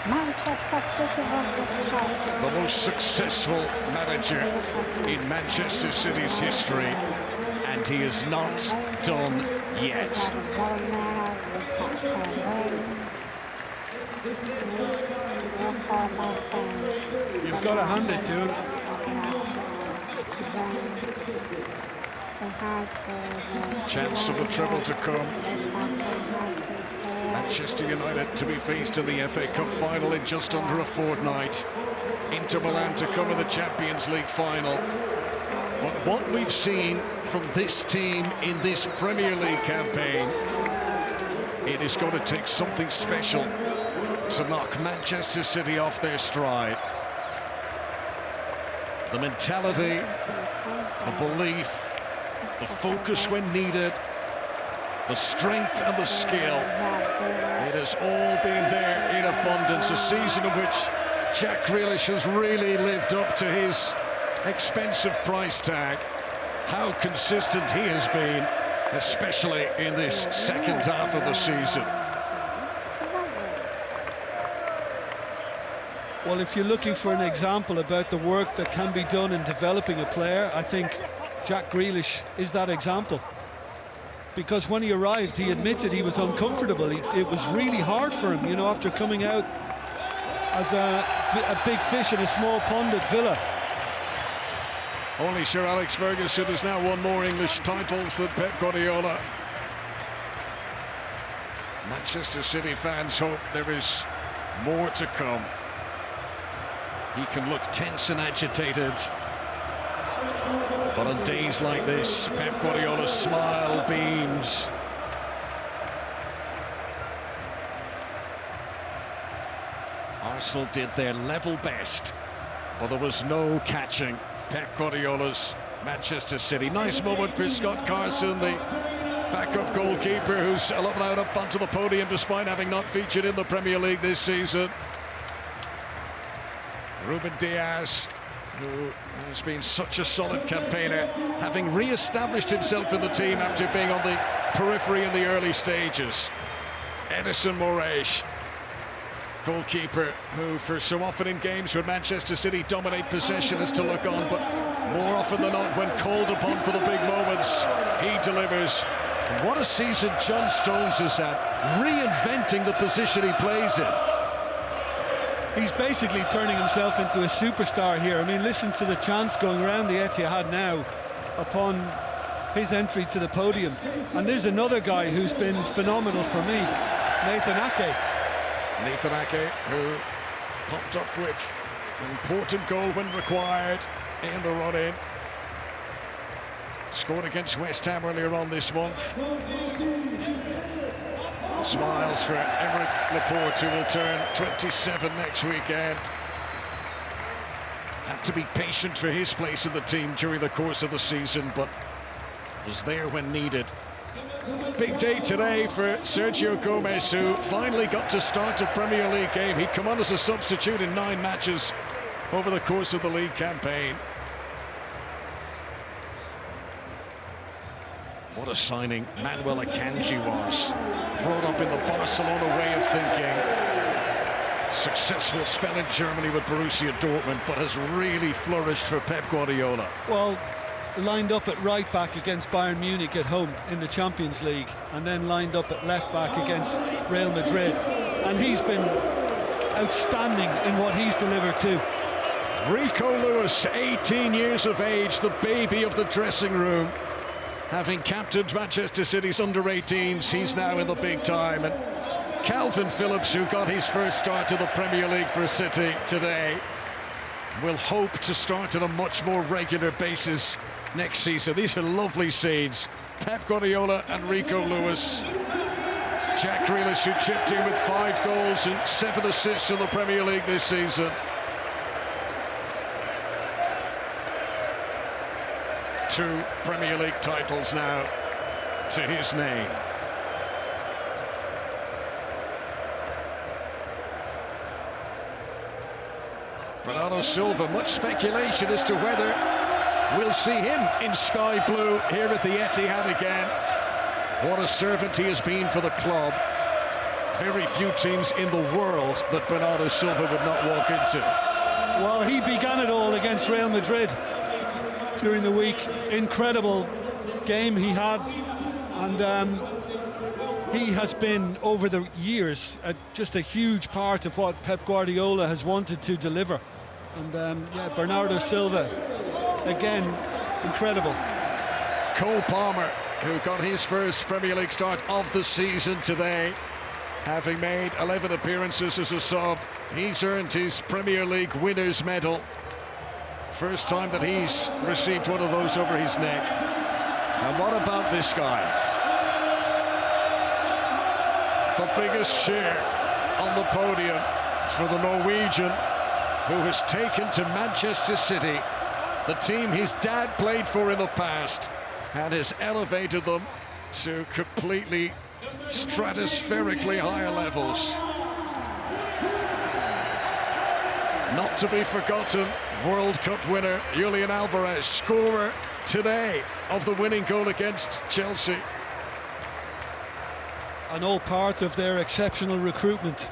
Manchester City versus Chelsea. The most successful manager in Manchester City's history, and he is not done yet. You've got to hand it to him. Chance of the treble to come. Manchester United to be faced in the FA Cup final in just under a fortnight. Inter Milan to come in the Champions League final. But what we've seen from this team in this Premier League campaign, it is going to take something special to knock Manchester City off their stride. The mentality, the belief, the focus when needed, the strength and the skill, it has all been there in abundance. A season in which Jack Grealish has really lived up to his expensive price tag. How consistent he has been, especially in this second half of the season. Well, if you're looking for an example about the work that can be done in developing a player, I think Jack Grealish is that example. Because when he arrived, he admitted he was uncomfortable. It was really hard for him, you know, after coming out as a big fish in a small pond at Villa. Only Sir Alex Ferguson has now won more English titles than Pep Guardiola. Manchester City fans hope there is more to come. He can look tense and agitated, but on days like this, Pep Guardiola's smile beams. Arsenal did their level best, but there was no catching Pep Guardiola's Manchester City. Nice moment for Scott Carson, the backup goalkeeper, who's allowed up onto the podium despite having not featured in the Premier League this season. Ruben Diaz, who has been such a solid campaigner, having re-established himself in the team after being on the periphery in the early stages. Edison Moraes, goalkeeper, who for so often in games when Manchester City dominate possession is to look on, but more often than not when called upon for the big moments, he delivers. And what a season John Stones has had, reinventing the position he plays in. He's basically turning himself into a superstar here. I mean, listen to the chants going around the Etihad now upon his entry to the podium. And there's another guy who's been phenomenal for me, Nathan Ake. Nathan Ake, who popped up with an important goal when required in the run-in. Scored against West Ham earlier on this month. Smiles for Aymeric Laporte, who will turn 27 next weekend. Had to be patient for his place in the team during the course of the season, but was there when needed. Big day today for Sergio Gomez, who finally got to start a Premier League game. He'd come on as a substitute in 9 matches over the course of the league campaign. What a signing Manuel Akanji was. Brought up in the Barcelona way of thinking. Successful spell in Germany with Borussia Dortmund, but has really flourished for Pep Guardiola. Well, lined up at right back against Bayern Munich at home in the Champions League, and then lined up at left back against Real Madrid. And he's been outstanding in what he's delivered too. Rico Lewis, 18 years of age, the baby of the dressing room. Having captained Manchester City's under-18s, he's now in the big time. And Calvin Phillips, who got his first start in the Premier League for City today, will hope to start on a much more regular basis next season. These are lovely scenes. Pep Guardiola and Rico Lewis. Jack Grealish, who chipped in with 5 goals and 7 assists in the Premier League this season. 2 Premier League titles now to his name. Bernardo Silva, much speculation as to whether we'll see him in sky blue here at the Etihad again. What a servant he has been for the club. very few teams in the world that Bernardo Silva would not walk into. Well, he began it all against Real Madrid during the week. Incredible game he had, and he has been, over the years, just a huge part of what Pep Guardiola has wanted to deliver. And yeah, Bernardo Silva, again, incredible. Cole Palmer, who got his first Premier League start of the season today, having made 11 appearances as a sub. He's earned his Premier League winners' medal. First time that he's received one of those over his neck. And what about this guy? The biggest cheer on the podium for the Norwegian, who has taken to Manchester City, the team his dad played for in the past, and has elevated them to completely stratospherically higher levels. Not to be forgotten, World Cup winner Julian Alvarez, scorer today of the winning goal against Chelsea. And all part of their exceptional recruitment.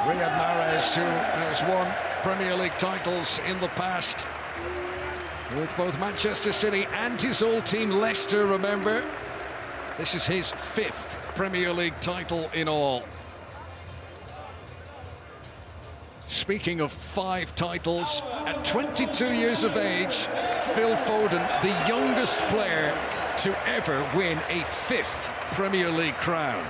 Riyad Mahrez, who has won Premier League titles in the past with both Manchester City and his old team Leicester, remember. This is his 5th Premier League title in all. Speaking of 5 titles, at 22 years of age, Phil Foden, the youngest player to ever win a 5th Premier League crown.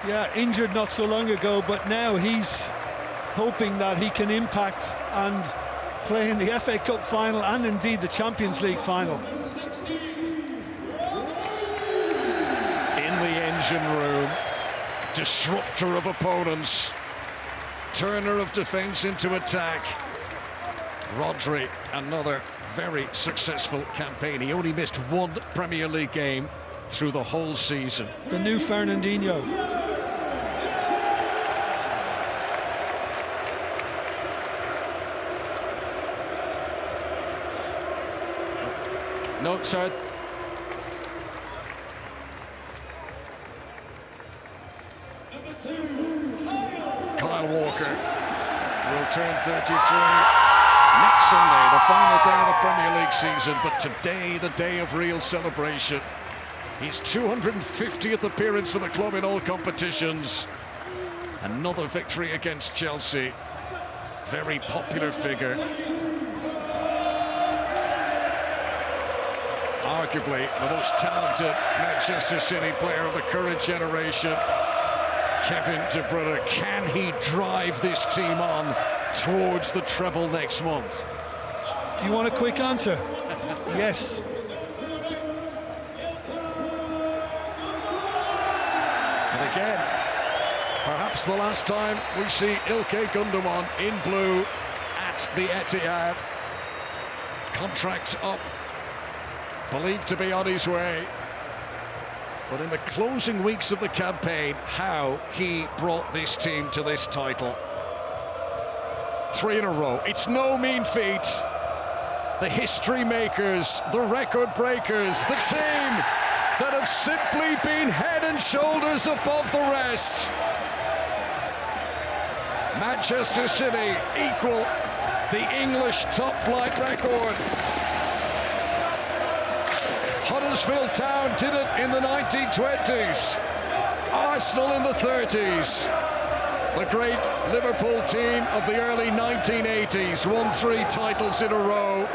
Yeah, injured not so long ago, but now he's hoping that he can impact and play in the FA Cup final and indeed the Champions League final. In the engine room, disruptor of opponents, turner of defence into attack. Rodri, another very successful campaign. He only missed 1 Premier League game through the whole season. The new Fernandinho. No, sorry. Kyle Walker will turn 33 next Sunday, the final day of the Premier League season, but today, the day of real celebration. His 250th appearance for the club in all competitions. Another victory against Chelsea. Very popular figure. Arguably the most talented Manchester City player of the current generation. Kevin De Bruyne, can he drive this team on towards the treble next month? Do you want a quick answer? Yes. And again, perhaps the last time we see Ilkay Gundogan in blue at the Etihad. Contract up, believed to be on his way. But in the closing weeks of the campaign, how he brought this team to this title. 3 in a row. It's no mean feat. The history makers, the record breakers, the team that have simply been head and shoulders above the rest. Manchester City equal the English top flight record. Huddersfield Town did it in the 1920s. Arsenal in the 30s. The great Liverpool team of the early 1980s won 3 titles in a row.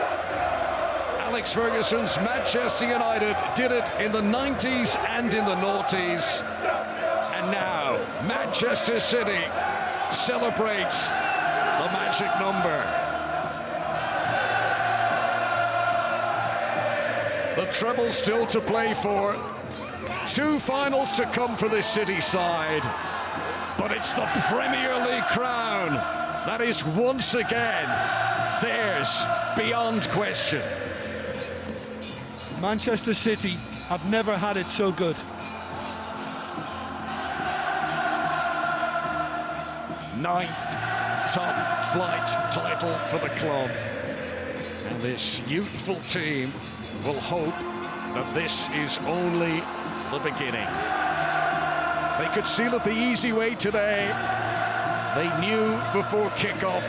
Alex Ferguson's Manchester United did it in the 90s and in the noughties. And now Manchester City celebrates the magic number. The treble still to play for. 2 finals to come for this City side. But it's the Premier League crown that is once again theirs beyond question. Manchester City have never had it so good. Ninth top flight title for the club. And this youthful team will hope that this is only the beginning. They could seal it the easy way today. They knew before kickoff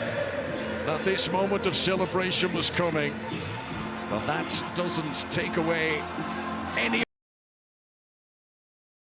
that this moment of celebration was coming. But that doesn't take away any